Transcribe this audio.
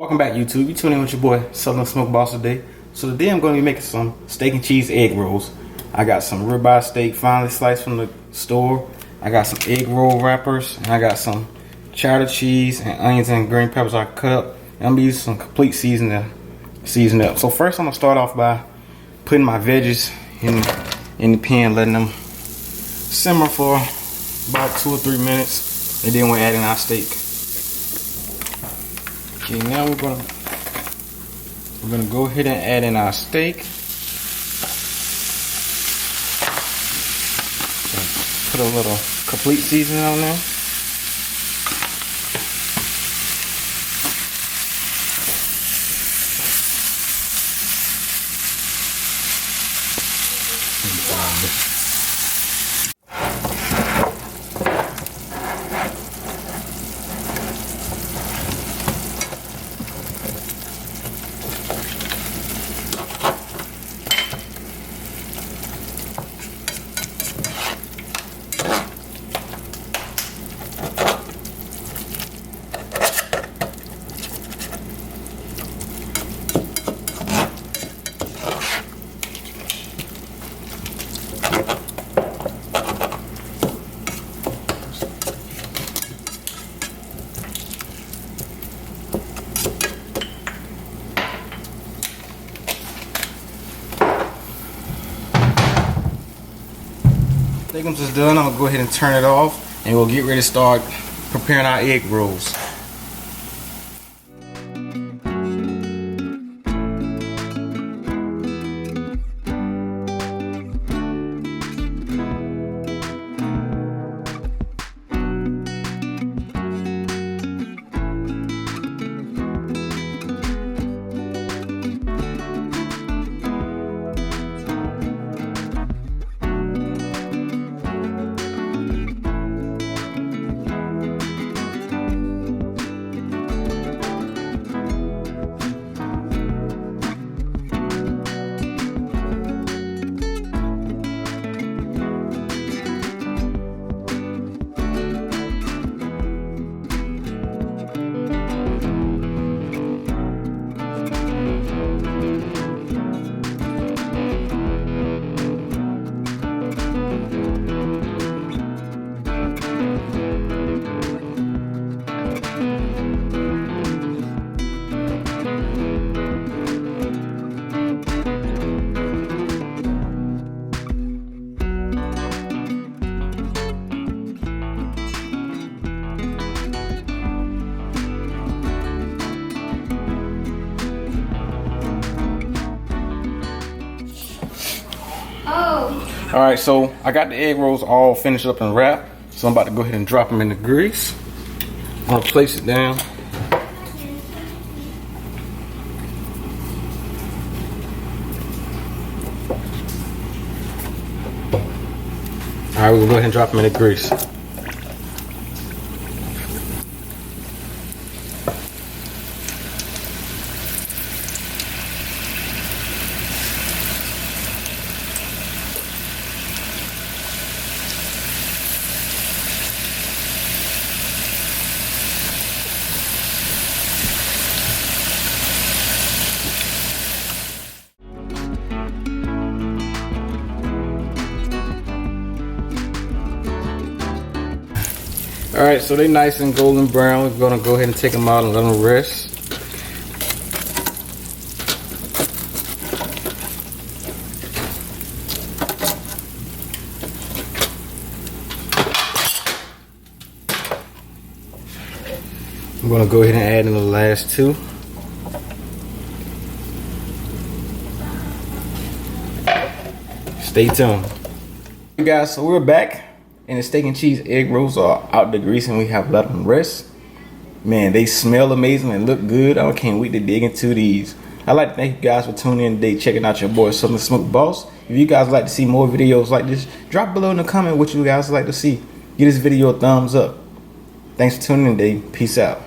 Welcome back, YouTube. You tuning in with your boy Southern Smoke Boss today. So today I'm going to be making some steak and cheese egg rolls. I got some ribeye steak finely sliced from the store. I got some egg roll wrappers, and I got some cheddar cheese and onions and green peppers I cut up. And I'm gonna use some complete seasoning to season up. So first I'm gonna start off by putting my veggies in the pan, letting them simmer for about 2 or 3 minutes, and then we're adding our steak. Okay, now we're gonna go ahead and add in our steak. Put a little complete seasoning on there. Steakums is done. I'm gonna go ahead and turn it off, and we'll get ready to start preparing our egg rolls. Alright, so I got the egg rolls all finished up and wrapped. So I'm about to go ahead and drop them in the grease. I'm going to place it down. Alright, we'll go ahead and drop them in the grease. Alright, so they're nice and golden brown. We're going to go ahead and take them out and let them rest. I'm going to go ahead and add in the last two. Stay tuned. Hey guys, so we're back. And the steak and cheese egg rolls are out the grease, and we have let them rest. Man, they smell amazing and look good. I can't wait to dig into these. I'd like to thank you guys for tuning in today, checking out your boy Southern Smoke Boss. If you guys would like to see more videos like this, drop below in the comment what you guys would like to see. Give this video a thumbs up. Thanks for tuning in today. Peace out.